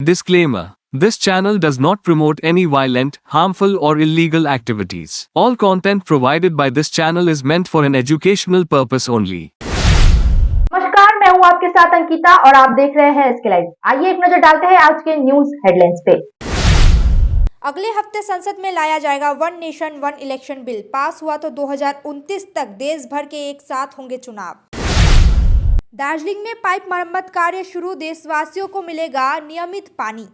Disclaimer. This channel does not promote any violent, harmful or illegal activities. All content provided by this channel is meant for an educational purpose only. नमस्कार, मैं हूं आपके साथ अंकिता और आप देख रहे हैं इसके लाइव। आइए एक नजर डालते हैं आज के न्यूज हेडलाइंस पे। अगले हफ्ते संसद में लाया जाएगा one nation one election bill. Pass हुआ तो 2029 तक देश भर के एक साथ होंगे चुनाव। दार्जिलिंग में पाइप मरम्मत कार्य शुरू, देशवासियों को मिलेगा नियमित पानी।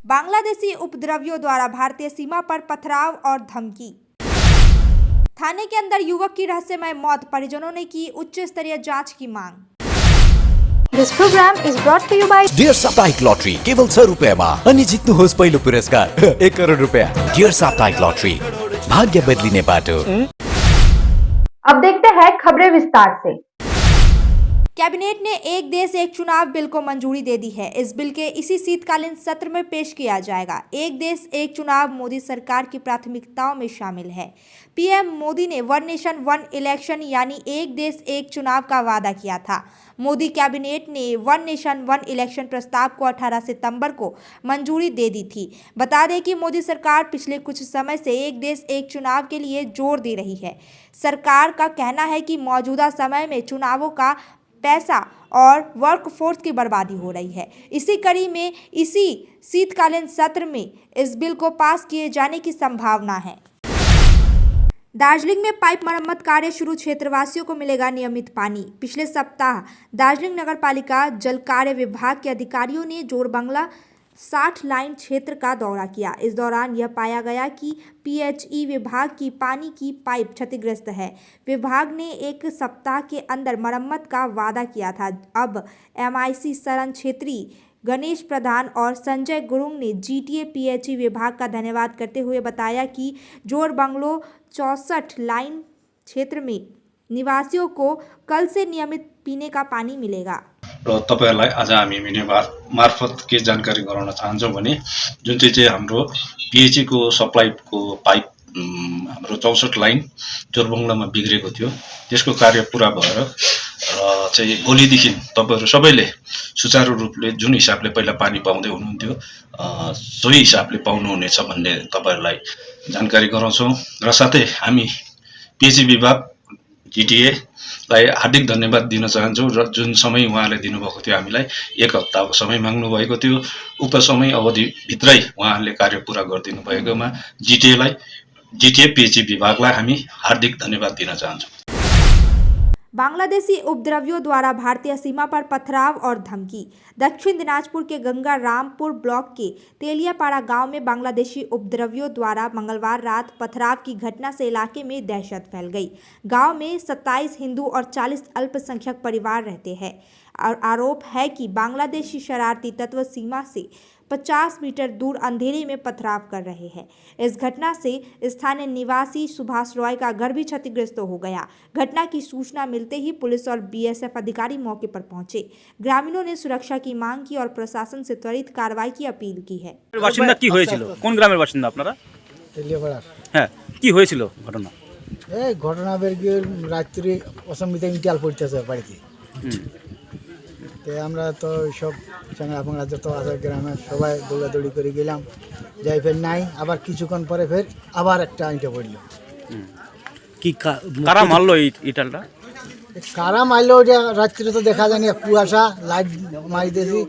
बांग्लादेशी उपद्रवियों द्वारा भारतीय सीमा पर पथराव और धमकी। थाने के अंदर युवक की रहस्यमय मौत, परिजनों ने की उच्च स्तरीय जांच की मांग। This program is brought to you by Dear साप्ताहिक लॉटरी केवल 6 रुपैयाँमा अनि जित्नुहोस् पहिलो पुरस्कार 1 करोड रुपैयाँ। डियर साप्ताहिक लॉटरी, भाग्य बदलिने बाटो। अब देखते हैं खबरें विस्तार से। कैबिनेट ने एक देश एक चुनाव बिल को मंजूरी दे दी है। इस बिल के इसी शीतकालीन सत्र में पेश किया जाएगा। एक देश एक चुनाव मोदी सरकार की प्राथमिकताओं में शामिल है। पीएम मोदी ने वन नेशन वन इलेक्शन यानी एक देश एक चुनाव का वादा किया था। मोदी कैबिनेट ने वन नेशन वन इलेक्शन प्रस्ताव को 18 सितंबर को मंजूरी दे दी थी। बता दें कि मोदी सरकार पिछले कुछ समय से एक देश एक चुनाव के लिए जोर दे रही है। सरकार का कहना है कि मौजूदा समय में चुनावों का पैसा और वर्कफोर्स की बर्बादी हो रही है। इसी कड़ी में इसी शीतकालीन सत्र में इस बिल को पास किए जाने की संभावना है। दार्जिलिंग में पाइप मरम्मत कार्य शुरू, क्षेत्रवासियों को मिलेगा नियमित पानी। पिछले सप्ताह दार्जिलिंग नगर पालिका जल कार्य विभाग के अधिकारियों ने जोरबंगला 60 लाइन क्षेत्र का दौरा किया। इस दौरान यह पाया गया कि पीएचई विभाग की पानी की पाइप क्षतिग्रस्त है। विभाग ने एक सप्ताह के अंदर मरम्मत का वादा किया था। अब एमआईसी सरन छेत्री, गणेश प्रधान और संजय गुरुंग ने जीटीए पीएचई विभाग का धन्यवाद करते हुए बताया कि जोरबंगलो 64 लाइन क्षेत्र में निवासियों को कल से नियमित पीने का पानी मिलेगा। र तपाईहरुलाई आज हामी मिनेबार मार्फत के जानकारी गराउन चाहन्छौं भने जुन चाहिँ हाम्रो पीएचई को सप्लाईको पाइप हाम्रो 64 लाइन जोरबंगलामा बिग्रेको थियो, त्यसको कार्य पूरा भएर र चाहिँ भोलिदेखि तपाईहरु सबैले सुचारू रूपले जुन हिसाबले पहिला पानी पाउँदै हुनुहुन्थ्यो सोही हिसाबले पाउनुहुनेछ भन्ने तपाईहरुलाई जानकारी गराउँछौं। र साथै हामी पीएचई विभाग जीटीए लाई हार्दिक धन्यवाद दिन चाहन्छु। र जुन समय उहाँले दिनुभएको थियो, हामीलाई 1 हप्ताको समय माग्नु भएको थियो, उक्त समय अवधि भित्रै उहाँले कार्य पूरा गरिदिनु भएकोमा जीटीए पीएचई विभागलाई हामी हार्दिक धन्यवाद दिन चाहन्छौं। बांग्लादेशी उपद्रवियों द्वारा भारतीय सीमा पर पथराव और धमकी। दक्षिण दिनाजपुर के गंगा रामपुर ब्लॉक के तेलियापाड़ा गांव में बांग्लादेशी उपद्रवियों द्वारा मंगलवार रात पथराव की घटना से इलाके में दहशत फैल गई। गांव में 27 हिंदू और 40 अल्पसंख्यक परिवार रहते हैं और आरोप है कि बांग्लादेशी शरारती तत्व सीमा से 50 मीटर दूर अंधेरे में पथराव कर रहे हैं। इस घटना से स्थानीय निवासी सुभाष रॉय का घर भी क्षतिग्रस्त हो गया। घटना की सूचना मिलते ही पुलिस और बीएसएफ अधिकारी मौके पर पहुंचे। ग्रामीणों ने सुरक्षा की मांग की और प्रशासन से त्वरित कार्रवाई की अपील की है। বাসিন্দা কি হয়েছিল? কোন গ্রামের বাসিন্দা আপনারা? তেলিয়াপাড়ার। হ্যাঁ, কি হয়েছিল ঘটনা? এই ঘটনা বের গিয়ে রাত্রি অসম্মিতে ইন্টিয়াল পড়তেছে বাড়িতে। আমরা তো সব চাঙ্গা বাংলা যত আছে গ্রামে সবাই দৌড়াদৌড়ি করে গেলাম, যাই ফের নাই, আবার কিছুক্ষণ পরে ফের আবার একটা ইঁটা পড়লো। কি কারা মারলো এই ইটালটা? কারা মারলো ওটা রাত্রে তো দেখা যায় না, কুয়াশা, লাইট মারি দিয়েছি,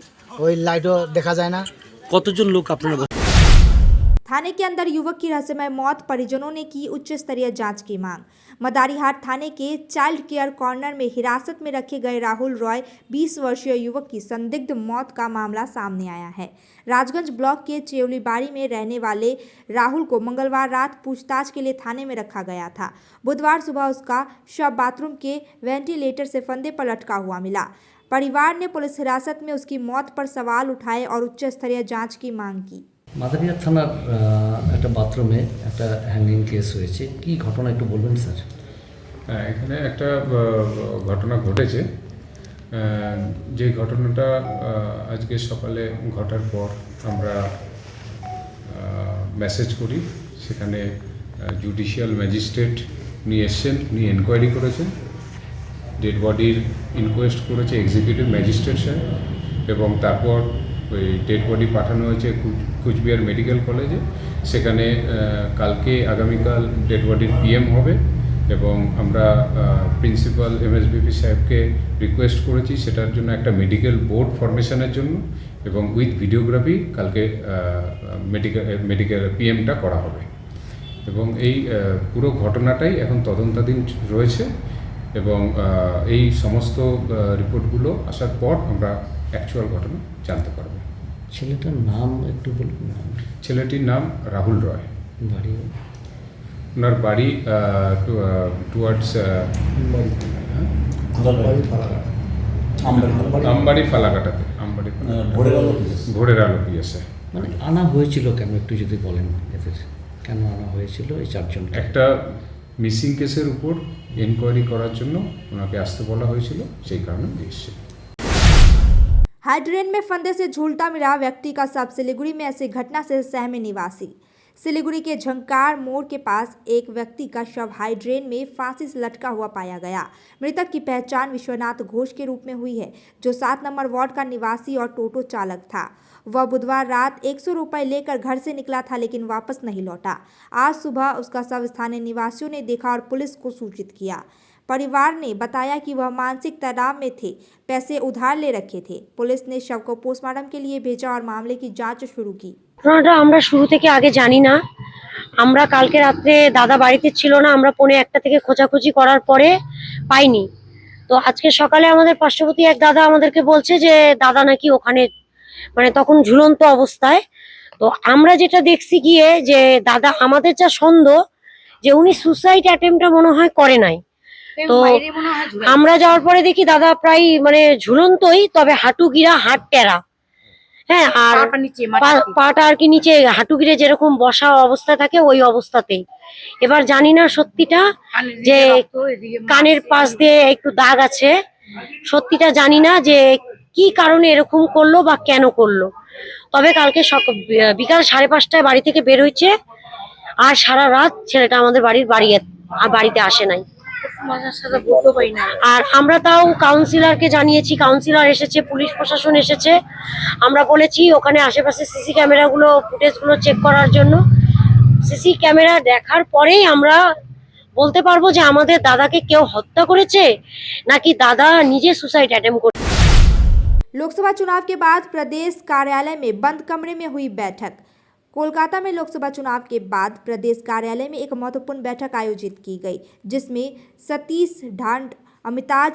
ওই লাইটও দেখা যায় না। কতজন লোক আপনারা? थाने के अंदर युवक की रहस्यमय मौत, परिजनों ने की उच्च स्तरीय जांच की मांग। मदारीहाट थाने के चाइल्ड केयर कॉर्नर में हिरासत में रखे गए राहुल रॉय 20 वर्षीय युवक की संदिग्ध मौत का मामला सामने आया है। राजगंज ब्लॉक के चेवलीबाड़ी में रहने वाले राहुल को मंगलवार रात पूछताछ के लिए थाने में रखा गया था। बुधवार सुबह उसका शव बाथरूम के वेंटिलेटर से फंदे पर लटका हुआ मिला। परिवार ने पुलिस हिरासत में उसकी मौत पर सवाल उठाए और उच्च स्तरीय जाँच की मांग की। মাদারিহাট থানার একটা বাথরুমে একটা হ্যাঙ্গিং কেস হয়েছে, কি ঘটনা একটু বলবেন স্যার? এখানে একটা ঘটনা ঘটেছে। যে ঘটনাটা আজকে সকালে ঘটার পর আমরা মেসেজ করি, সেখানে জুডিশিয়াল ম্যাজিস্ট্রেট উনি এসছেন, উনি এনকোয়ারি করেছেন, ডেড বডির ইনকোয়েস্ট করেছে এক্সিকিউটিভ ম্যাজিস্ট্রেট সাহেব, এবং তারপর ওই ডেড বডি পাঠানো হয়েছে কুচবিহার মেডিকেল কলেজে। সেখানে কালকে আগামীকাল ডেড বডির পিএম হবে এবং আমরা প্রিন্সিপাল এমএসবিপি সাহেবকে রিকোয়েস্ট করেছি সেটার জন্য একটা মেডিকেল বোর্ড ফরমেশনের জন্য, এবং উইথ ভিডিওগ্রাফি কালকে মেডিকেল পিএমটা করা হবে। এবং এই পুরো ঘটনাটাই এখন তদন্তাধীন রয়েছে এবং এই সমস্ত রিপোর্টগুলো আসার পর আমরা অ্যাকচুয়াল ঘটনা জানতে পারবো। ছেলেটার নাম একটু বলুন। ছেলেটির নাম রাহুল রয়। বাড়ি ওনার বাড়ি টুয়ার্ডস আমবাড়ি ফালাকাটাতে। আমবাড়ি ভোরের আলো পিএসে। মানে আনা হয়েছিল কেন একটু যদি বলেন, এদের কেন আনা হয়েছিল এই চারজন? একটা মিসিং কেসের উপর এনকোয়ারি করার জন্য ওনাকে আসতে বলা হয়েছিল, সেই কারণে এসেছে। हाइड्रेन में फंदे से झूलता मिला व्यक्ति का शव। सिलीगुड़ी में ऐसी घटना से सहमे निवासी। सिलीगुड़ी के झंकार मोड़ के पास एक व्यक्ति का शव हाइड्रेन में फांसी से लटका हुआ पाया गया। मृतक की पहचान विश्वनाथ घोष के रूप में हुई है, जो 7 नंबर वार्ड का निवासी और टोटो चालक था। वह बुधवार रात 100 रुपये लेकर घर से निकला था, लेकिन वापस नहीं लौटा। आज सुबह उसका शव स्थानीय निवासियों ने देखा और पुलिस को सूचित किया। परिवार ने बताया कि वह मानसिक तनाव में थे, पैसे उधार ले रखे थे। पुलिस ने शव को पोस्टमार्टम के लिए भेजा और मामले की जांच शुरू की। ঘটনাটা আমরা শুরু থেকে আগে জানি না। আমরা কালকে রাত্রে দাদা বাড়িতে ছিল না, আমরা 1:45 থেকে খোঁজাখুঁজি করার পরে পাইনি। তো আজকে সকালে আমাদের পার্শ্ববর্তী এক দাদা আমাদেরকে বলছে যে দাদা নাকি ওখানে মানে তখন ঝুলন্ত অবস্থায়। তো আমরা যেটা দেখছি গিয়ে যে দাদা, আমাদের যা সন্দেহ যে উনি সুসাইড অ্যাটেম্পটা মনে হয় করে নাই। তো আমরা যাওয়ার পরে দেখি দাদা প্রায় মানে ঝুলন্তই, তবে হাঁটু গিরা হাত টেরা। হ্যাঁ, আর পাটা আর কি নিচে হাঁটু গিরে যেরকম বসা অবস্থা থাকে ওই অবস্থাতেই। এবার জানি না সত্যিটা, যে কানের পাশ দিয়ে একটু দাগ আছে, সত্যিটা জানি না যে কি কারণে এরকম করলো বা কেন করলো। তবে কালকে বিকাল 5:30টায় বাড়ি থেকে বের হয়েছে, আর সারা রাত ছেলেটা আমাদের বাড়িতে আসে নাই। আর আমরা তাও কাউন্সিলরকে জানিয়েছি, কাউন্সিলর এসেছে, পুলিশ প্রশাসন এসেছে। আমরা বলেছি ওখানে আশেপাশে সিসি ক্যামেরাগুলো ফুটেজগুলো চেক করার জন্য। সিসি ক্যামেরা দেখার পরেই আমরা বলতে পারবো যে আমাদের দাদাকে কেউ হত্যা করেছে নাকি দাদা নিজে সুसाइड अटेम्प्ट করে। लोकसभा चुनाव के बाद प्रदेश कार्यालय में बंद कमरे में हुई बैठक। कोलकाता में लोकसभा चुनाव के बाद प्रदेश कार्यालय में एक महत्वपूर्ण बैठक आयोजित की गई, जिसमें सतीश ढांड, अमिताभ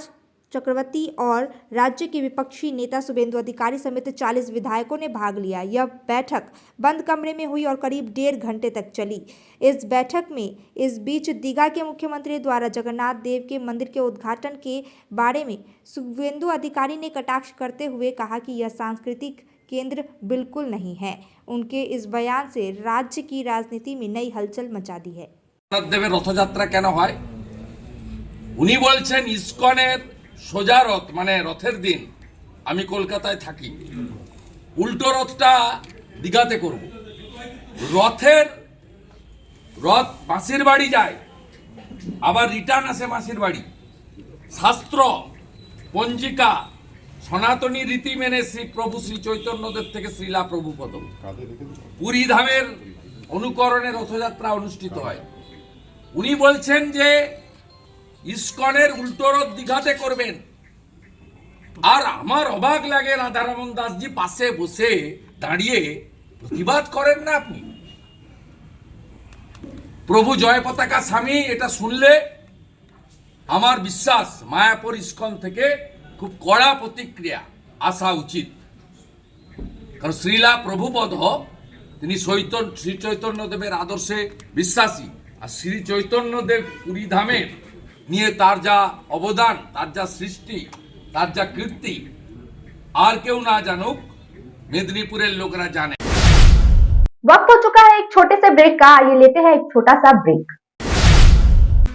चक्रवर्ती और राज्य के विपक्षी नेता शुभेंदु अधिकारी समेत 40 विधायकों ने भाग लिया। यह बैठक बंद कमरे में हुई और करीब 1.5 घंटे तक चली। इस बैठक में इस बीच दीघा के मुख्यमंत्री द्वारा जगन्नाथ देव के मंदिर के उद्घाटन के बारे में शुभेंदु अधिकारी ने कटाक्ष करते हुए कहा कि यह सांस्कृतिक केंद्र बिल्कुल नहीं है। उनके इस बयान से राज्य की राजनीति में नई हलचल मचा दी है। দেবের রথযাত্রা কেন হয়? উনি বলছেন ইসকনের সোজা রথ মানে রথের দিন আমি কলকাতায় থাকি, উল্টো রথটা দীঘাতে করব। রথ মাসির বাড়ি যায়, আবার রিটার্ন আসে মাসির বাড়ি। শাস্ত্র পঞ্জিকা সনাতনী রীতি মেনে শ্রী প্রভু শ্রী চৈতন্যদেব থেকে শ্রীলা প্রভুপদ পুরী ধামের অনুকরণে রথযাত্রা অনুষ্ঠিত হয়। উনি বলছেন যে ইসকনের উল্টো রথ দীঘাতে করবেন। আর আমার অবাক লাগে রাধারমন দাসজি পাশে বসে দাঁড়িয়ে প্রতিবাদ করেন না। আপনি প্রভু জয় পতাকা স্বামী এটা শুনলে আমার বিশ্বাস মায়াপুর ইসকন থেকে খুব কড়া প্রতিক্রিয়া আসা উচিত। কারণ শ্রীলা প্রভুপদ তিনি শ্রী চৈতন্যদেবের আদর্শে বিশ্বাসী, আর শ্রী চৈতন্যদেব পুরী ধামের নিয়ে তার যা অবদান, তার যা সৃষ্টি, তার যা কীর্তি আর কেউ না জানুক, মেদিনীপুরের লোকরা জানে। वक्त हो चुका है एक छोटे से ब्रेक का, आइए लेते हैं एक छोटा सा break.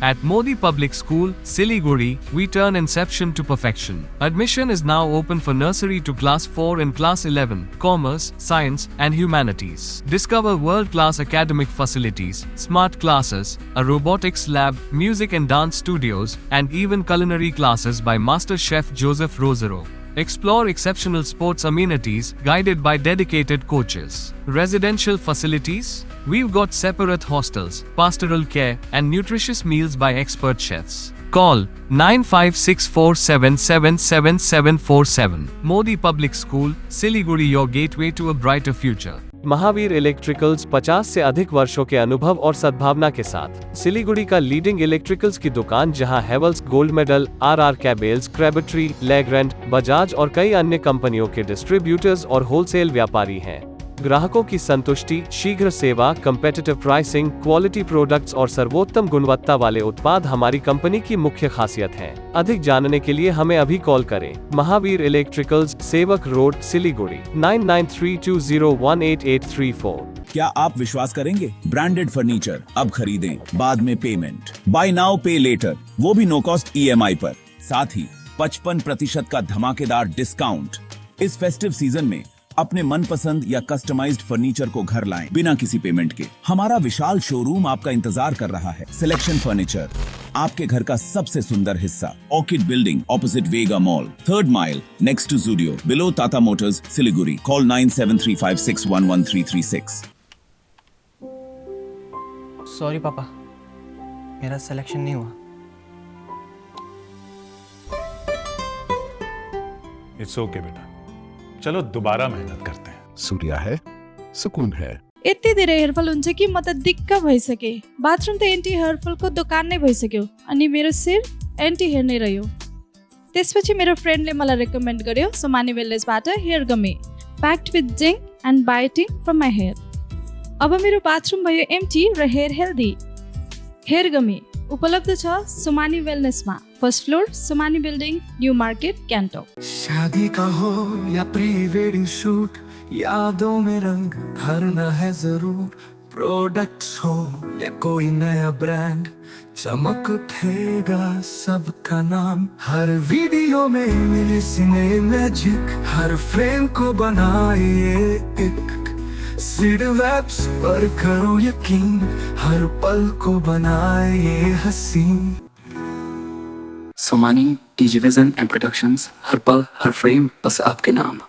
At Modi Public School, Siliguri, we turn inception to perfection. Admission is now open for nursery to class 4 and class 11, commerce, science, and humanities. Discover world-class academic facilities, smart classes, a robotics lab, music and dance studios, and even culinary classes by Master Chef Joseph Rosero. Explore exceptional sports amenities guided by dedicated coaches. Residential facilities. We've got separate hostels, pastoral care, and nutritious meals by expert chefs. Call 9564777747. Modi Public School, Siliguri, your gateway to a brighter future. Mahavir electricals 50 से अधिक वर्षों के अनुभव और सद्भावना के साथ सिलीगुड़ी का लीडिंग इलेक्ट्रिकल्स की दुकान, जहां Havells gold medal, RR cables, Crabtree, Legrand, Bajaj और कई अन्य कंपनियों के डिस्ट्रीब्यूटर्स और होलसेल व्यापारी हैं। ग्राहकों की संतुष्टि, शीघ्र सेवा, कम्पेटिटिव प्राइसिंग, क्वालिटी प्रोडक्ट्स और सर्वोत्तम गुणवत्ता वाले उत्पाद हमारी कंपनी की मुख्य खासियत हैं। अधिक जानने के लिए हमें अभी कॉल करें। महावीर इलेक्ट्रिकल्स, सेवक रोड, सिलीगुड़ी 9932018834। क्या आप विश्वास करेंगे? ब्रांडेड फर्नीचर अब खरीदें, बाद में पेमेंट, बाय नाउ पे लेटर, वो भी नो कॉस्ट EMI पर। साथ ही 55% का धमाकेदार डिस्काउंट। इस फेस्टिव सीजन में अपने मनपसंद या कस्टमाइज्ड फर्नीचर को घर लाएं बिना किसी पेमेंट के। हमारा विशाल शोरूम आपका इंतजार कर रहा है। सिलेक्शन फर्नीचर, आपके घर का सबसे सुंदर हिस्सा। Orchid building opposite Vega mall, 3rd mile, next to Zudio, below Tata Motors, Siliguri. Call 9735611336। Sorry पापा, मेरा सिलेक्शन नहीं हुआ। इट्स ओके बेटा, चलो दोबारा मेहनत करते हैं। सूर्या है, सुकून है। यति धेरै हेयरफल हुन्छ कि म त दिक्क भइसके। बाथरुम त एन्टी हेयरफलको दोकान नै भइसक्यो अनि मेरो शिर एन्टी हेयर नै रह्यो। त्यसपछि मेरो फ्रेन्डले मलाई रेकमेन्ड गर्यो सोमानी वेलनेसबाट hair gummy packed with zinc and biotin from my hair. अब मेरो बाथरुम भयो एम्टी र हेयर हेल्दी। हेयर गमी उपलब्ध छ सोमानी वेलनेसमा, first floor, Somani building, new market, Gangtok. शादी का हो या प्री वेडिंग शूट, यादों में रंग भरना है जरूर। प्रोडक्ट्स हो या कोई नया ब्रांड, चमक उठेगा सबका नाम। हर वीडियो में मिले सिने मैजिक, हर फ्रेम को बनाए एक। सीड वेब्स पर करो यकीन, हर पल को बनाए हसीन। सोमानी टीजीविजन एंड प्रोडक्शंस, हर पल हर फ्रेम बस आपके नाम।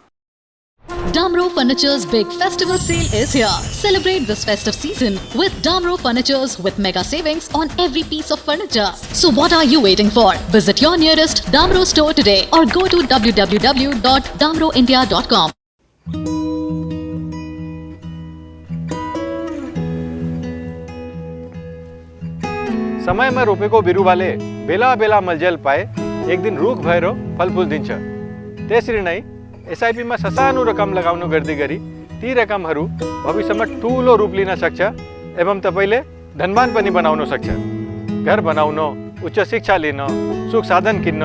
Damro Furniture's big festival sale is here. Celebrate this festive season with Damro Furnitures with mega savings on every piece of furniture. So what are you waiting for? Visit your nearest Damro store today or go to www.damroindia.com. समय में रोपे को बिरु वाले बेला बेला मलजल पाए, एक दिन रुख भएर फलफुल दिन्छ। त्यसरी नै SIP मा ससानो रकम लगाउनु गर्दै गरी ती रकमहरू भविष्यमा ठूलो रूप लिन सक्छ एवं तपाईले धनवान पनि बनाउन सक्छ। घर बनाउन, उच्च शिक्षा लिन, सुख साधन किन्न,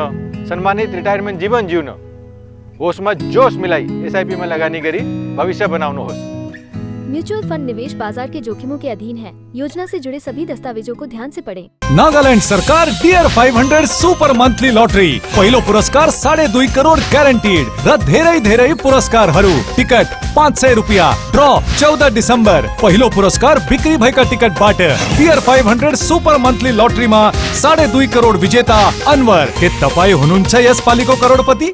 सम्मानित रिटायरमेन्ट जीवन जिउन, होसमा जोश मिलाई SIP मा लगानी गरी भविष्य बनाउनुहोस्। म्यूचुअल फंड निवेश बाजार के जोखिमों के अधीन है। योजना से जुड़े सभी दस्तावेजों को ध्यान से पढ़ें। नागालैंड सरकार डियर 500 सुपर मंथली लॉटरी, पहिलो पुरस्कार 2.5 करोड़ ग्यारेन्टीड र धेरै पुरस्कारहरू। टिकट 500 रुपियाँ। ड्र 14 डिसेम्बर। पहिलो पुरस्कार बिक्री भएका टिकटबाट। डियर 500 सुपर मंथली लॉटरीमा 2.5 करोड़ विजेता अनवर। के तपाईँ हुनुहुन्छ यसपालिको करोडपति?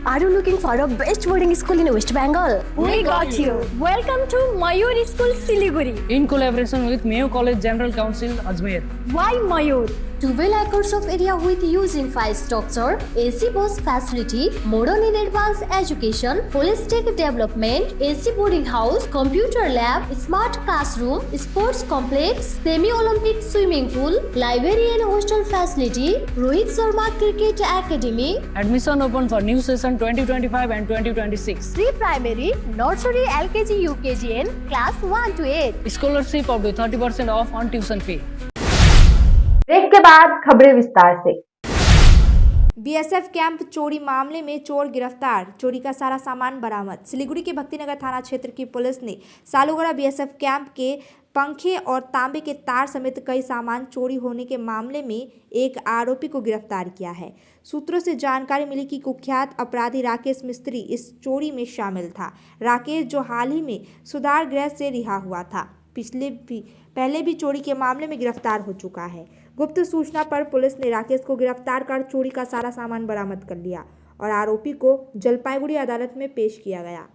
Are you looking for a best boarding school in West Bengal? We got you. Welcome to Mayur School, Siliguri. In collaboration with Mayo College General Council, Ajmer. Why Mayur? 12 acres of area with huge infrastructure, AC bus facility, modern and advanced education, holistic development, AC boarding house, computer lab, smart classroom, sports complex, semi-Olympic swimming pool, library and hostel facility, Rohit Sharma Cricket Academy. Admission open for new session 2025 and 2026. Pre-primary, nursery, LKG, UKG and class 1 to 8. Scholarship up to 30% off on tuition fee. Break के बाद खबरें विस्तार से। BSF camp चोरी मामले में चोर गिरफ्तार, चोरी का सारा सामान बरामद। सिलीगुड़ी के भक्तिनगर थाना क्षेत्र की पुलिस ने सालूगढ़ा BSF कैंप के पंखे और तांबे के तार समेत कई सामान चोरी होने के मामले में एक आरोपी को गिरफ्तार किया है। सूत्रों से जानकारी मिली कि कुख्यात अपराधी राकेश मिस्त्री इस चोरी में शामिल था। राकेश, जो हाल ही में सुधार गृह से रिहा हुआ था, पहले भी चोरी के मामले में गिरफ्तार हो चुका है। गुप्त सूचना पर पुलिस ने राकेश को गिरफ्तार कर चोरी का सारा सामान बरामद कर लिया और आरोपी को जलपाईगुड़ी अदालत में पेश किया गया।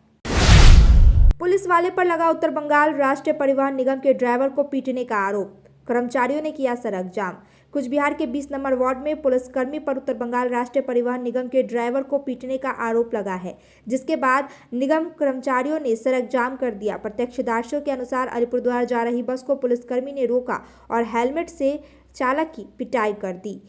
पुलिस वाले पर लगा उत्तर बंगाल राष्ट्रीय परिवहन निगम के ड्राइवर को पीटने का आरोप, कर्मचारियों ने किया सड़क जाम। कुछ बिहार के 20 नंबर वार्ड में पुलिसकर्मी पर उत्तर बंगाल राष्ट्रीय परिवहन निगम के ड्राइवर को पीटने का आरोप लगा है, जिसके बाद निगम कर्मचारियों ने सड़क जाम कर दिया। प्रत्यक्षदर्शियों के अनुसार अलीपुरद्वार जा रही बस को पुलिसकर्मी ने रोका और हेलमेट से चालक की पिटाई कर दी।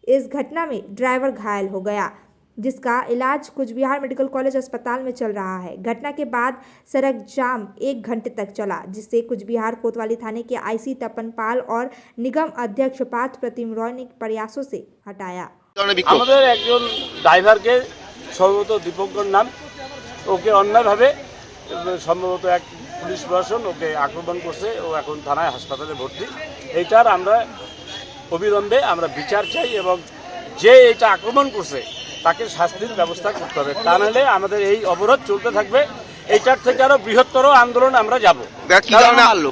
इस घटना में ड्राइवर घायल हो गया, जिसका इलाज कुछ बिहार मेडिकल कॉलेज अस्पताल में चल रहा है। घटना के बाद सड़क जाम 1 घंटे तक चला, जिससे कुछ बिहार कोतवाली थाने के आईसी तपन पाल और निगम अध्यक्ष पार्थ प्रतिम रॉय ने प्रयासों से हटाया। আমাদের একজন ড্রাইভারকে সম্ভবত দীপঙ্কর নাম, ওকে অন্যায়ভাবে সম্ভবত এক পুলিশ প্রশাসন ওকে আক্রমণ করছে, ও এখন থানায় হাসপাতালে ভর্তি। এইটার আমরা অবিলম্বে আমরা বিচার চাই এবং যে এটা আক্রমণ করছে তাকে শাস্তির ব্যবস্থা করতে হবে, তা নাহলে আমাদের এই অবরোধ চলতে থাকবে। এইটার থেকে আরো বৃহত্তর আন্দোলন আমরা যাব।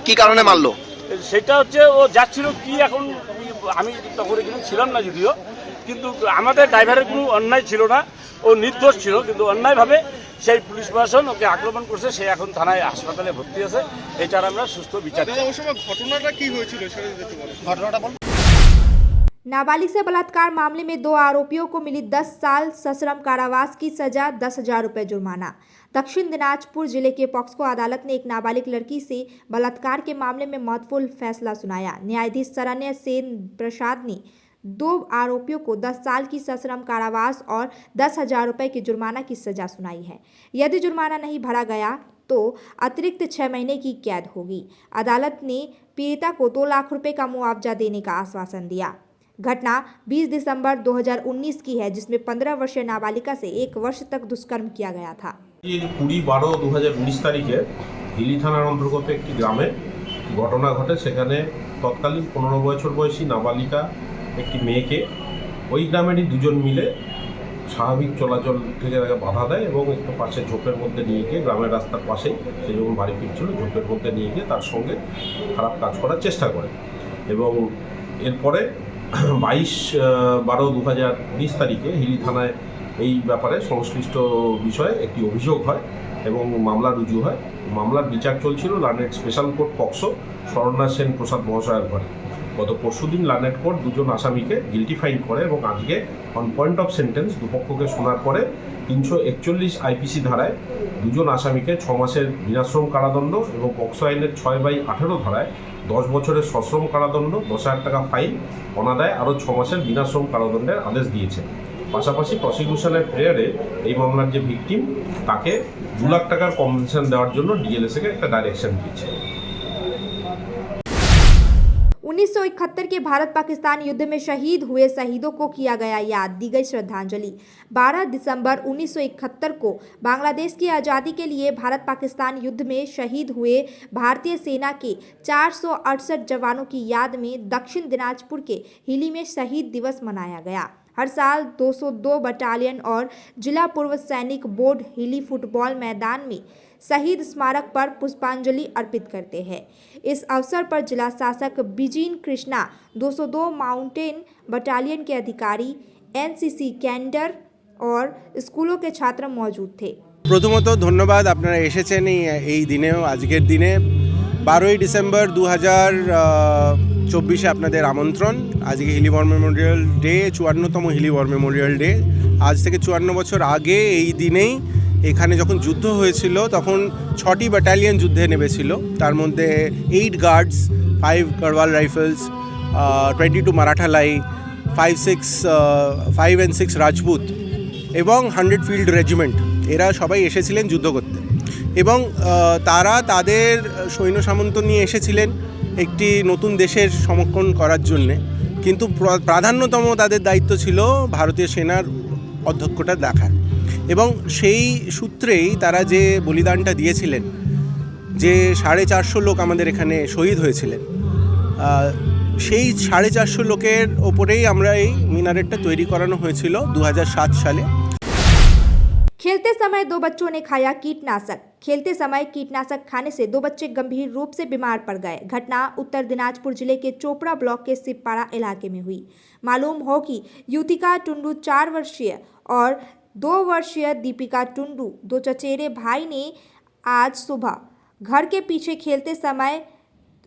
কি কারণে মারলো সেটা হচ্ছে ও যাচ্ছিল কি, এখন আমি তখন এখানে ছিলাম না যদিও, কিন্তু আমাদের ড্রাইভারের কোনো অন্যায় ছিল না, ও নির্দোষ ছিল, কিন্তু অন্যায়ভাবে সেই পুলিশ প্রশাসন ওকে আক্রমণ করছে। সে এখন থানায় হাসপাতালে ভর্তি আছে। এটার আমরা সুস্থ বিচার চাই। ঘটনাটা কি হয়েছিল ঘটনাটা বল। नाबालिग से बलात्कार मामले में 2 आरोपियों को मिली 10 साल सश्रम कारावास की सजा, 10,000 रुपये जुर्माना। दक्षिण दिनाजपुर जिले के पॉक्सो अदालत ने एक नाबालिग लड़की से बलात्कार के मामले में महत्वपूर्ण फैसला सुनाया। न्यायाधीश शरण्य सेन प्रसाद ने 2 आरोपियों को 10 साल की सश्रम कारावास और 10,000 रुपये की जुर्माना की सजा सुनाई है। यदि जुर्माना नहीं भरा गया तो अतिरिक्त 6 महीने की कैद होगी। अदालत ने पीड़िता को 2 लाख रुपए का मुआवजा देने का आश्वासन दिया। घटना 20 दिसंबर 2019 की है, जिसमें 15 वर्षीय नाबालिका से 1 वर्ष तक दुष्कर्म किया गया था। 20/12/2019 তারিখে হিলি থানার অন্তর্গত একটি গ্রামে ঘটনা ঘটে। সেখানে তৎকালীন 15 বছর বয়সী নাবালিকা একটি মেয়েকে ওই গ্রামেরই দুজন মিলে স্বাভাবিক চলাচল থেকে তাকে বাধা দেয় এবং একটু পাশে ঝোপের মধ্যে নিয়ে গিয়ে, গ্রামের রাস্তার পাশেই সে যখন বাড়ি ফিরছিল, ঝোপের মধ্যে নিয়ে গিয়ে তার সঙ্গে খারাপ কাজ করার চেষ্টা করে এবং এরপরে 22/12/2020 তারিখে হিলি থানায় এই ব্যাপারে সংশ্লিষ্ট বিষয়ে একটি অভিযোগ হয় এবং মামলা রুজু হয়। মামলার বিচার চলছিল learned special court POCSO Sharanya Sen Prasad মহাশয়ের ঘরে। গত পরশুদিন লার্নেড কোর্ট 2 জন আসামিকে গিলটি ফাইন্ড করে এবং আজকে অন পয়েন্ট অফ সেন্টেন্স দুপক্ষকে শোনার পরে 341 আইপিসি ধারায় 2 জন আসামিকে 6 মাসের বিনাশ্রম কারাদণ্ড এবং পক্সো আইনের 6/18 ধারায় 10 বছরের সশ্রম কারাদণ্ড, 10,000 টাকা ফাইন, অনাদায় আরও 6 মাসের বিনাশ্রম কারাদণ্ডের আদেশ দিয়েছে। পাশাপাশি প্রসিকিউশনের প্রেয়ারে এই মামলার যে ভিকটিম তাকে 2 লাখ টাকার কম্পেনসেশন দেওয়ার জন্য ডিএলএসএকে একটা ডাইরেকশন দিয়েছে। 1971 के भारत पाकिस्तान युद्ध में शहीद हुए शहीदों को किया गया याद, दी गई श्रद्धांजलि। 12 दिसंबर 1971 को बांग्लादेश की आज़ादी के लिए भारत पाकिस्तान युद्ध में शहीद हुए भारतीय सेना के 468 जवानों की याद में दक्षिण दिनाजपुर के हिली में शहीद दिवस मनाया गया। हर साल 202 बटालियन और जिला पूर्व सैनिक बोर्ड हिली फुटबॉल मैदान में शहीद स्मारक पर पुष्पांजलि अर्पित करते हैं। इस अवसर पर जिला शासक बिजिन कृष्णा, 202 माउंटेन बटालियन के अधिकारी, एनसीसी कैडेट और स्कूलों के छात्र मौजूद थे। প্রথমত ধন্যবাদ, আপনারা এসেছেন এই দিনেও, আজকের দিনে 12ই ডিসেম্বর 2024 আপনাদের আমন্ত্রণ। আজকে হিলি ওয়ার মেমোরিয়াল ডে, 54তম হিলি ওয়ার মেমোরিয়াল ডে। আজ থেকে 54 বছর আগে এই দিনেই এখানে যখন যুদ্ধ হয়েছিল তখন 6টি ব্যাটালিয়ন যুদ্ধে নেমেছিল। তার মধ্যে 8 guards, 5 Garhwal rifles, 22 Maratha lie, 5 and 6 Rajput এবং 100 ফিল্ড রেজিমেন্ট, এরা সবাই এসেছিলেন যুদ্ধ করতে এবং তারা তাদের সৈন্য সামন্ত নিয়ে এসেছিলেন একটি নতুন দেশের সমর্পণ করার জন্যে। কিন্তু প্রাধান্যতম তাদের দায়িত্ব ছিল ভারতীয় সেনার অধ্যক্ষটা দেখা এবং সেই সূত্রেই তারা যে বলিদানটা দিয়েছিলেন, যে 450 লোক আমাদের এখানে শহীদ হয়েছিলেন, সেই 450 লোকের ওপরেই আমরা এই মিনারেটটা তৈরি করানো হয়েছিল 2007 সালে। खेलते समय 2 बच्चों ने खाया कीटनाशक। खेलते समय कीटनाशक खाने से 2 बच्चे गंभीर रूप से बीमार पड़ गए। घटना उत्तर दिनाजपुर जिले के चोपड़ा ब्लॉक के शिवपाड़ा इलाके में हुई। मालूम हो कि युतिका टुंडू 4 वर्षीय और 2 वर्षीय दीपिका टुंडू दो चचेरे भाई ने आज सुबह घर के पीछे खेलते समय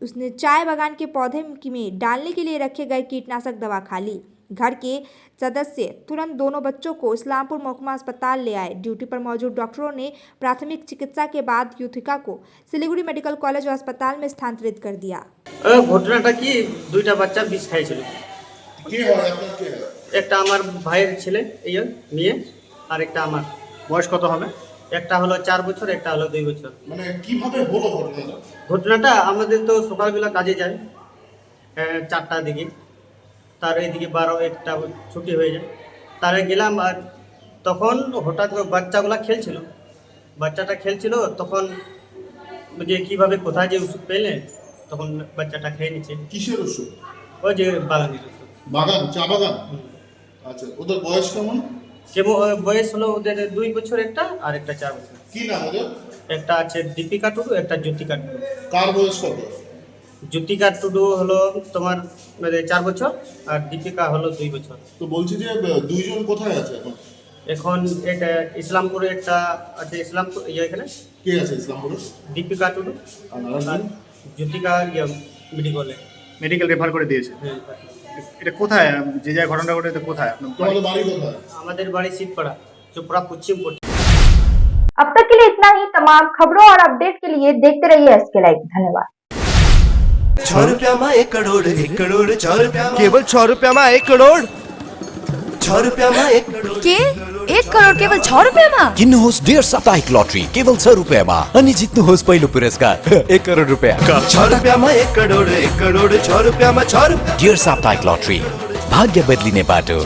उसने चाय बागान के पौधे में डालने के लिए रखे गए कीटनाशक दवा खा ली। घर के सदस्य तुरंत दोनों बच्चों को इस्लामपुर महकुमा अस्पताल ले आए। ड्यूटी पर मौजूद डॉक्टरों ने प्राथमिक चिकित्सा के बाद युथिका को सिलीगुड़ी मेडिकल कॉलेज और अस्पताल में स्थानांतरित कर दिया। ঘটনাটা কি দুইটা বাচ্চা বিষ খাইছিল কি হয় আপনার কি হয় একটা আমার ভাইয়ের ছেলে এই মেয়ে আর একটা আমার বয়স কত হবে একটা হলো 4 বছর একটা হলো 2 বছর মানে কিভাবে হলো ঘটনাটা ঘটনাটা আমাদের তো সকালবেলা কাজে যায় 4টার দিকে তার এইদিকে 12-1টা ছুটি হয়ে যায় তারে গেলাম আর তখন হঠাৎ করে বাচ্চাগুলা বাচ্চাটা খেলছিল তখন যে কিভাবে কোথায় যে ওষুধ পেলে তখন বাচ্চাটা খেয়ে নিচ্ছে কিসের ওষুধ ওই যে বাগানের ওষুধ বাগান চা বাগান আচ্ছা ওদের বয়স কেমন বয়স হলো ওদের 2 বছর একটা আর একটা 4 বছর কি নাম ওদের একটা আছে দীপিকা টুডু একটা জ্যোতিকা টুডু কার বয়স কত জ্যোতিকা টুডু হলো তোমার 4 বছর আর দীপিকা হলো 2 বছর তো বলছি যে দুইজন কোথায় আছে এখন এখন এটা ইসলামপুরে একটা আছে ইসলামপুর এখানে কে আছে ইসলামপুরে দীপিকা টুডু আর জ্যোতিকা মেডিকেল রেফার করে দিয়েছে এটা কোথায় যে জায়গায় ঘটনা ঘটেছে কোথায় তোমাদের বাড়ি কোথায় আমাদের বাড়ি শিবপাড়া চোপড়া পশ্চিম कोट। अब तक के लिए इतना ही। तमाम खबरों और अपडेट के लिए देखते रहिए SK लाइव। धन्यवाद। 6 रुपया में 1 करोड़ 1 करोड़ 6 रुपया केवल 6 रुपया में 1 करोड़ 6 रुपया में 1 करोड़ के 1 करोड़ केवल 6 रुपया में किन्नुहोस् डेढ साप्ताहिक लटरी केवल 6 रुपियाँमा अनि जित्नुहोस् पहिलो पुरस्कार 1 करोड रुपियाँ 6 रुपया में 1 करोड़ 1 करोड़ 6 रुपया में 6 रुपया डेढ साप्ताहिक लटरी भाग्य बदलिने बाटो।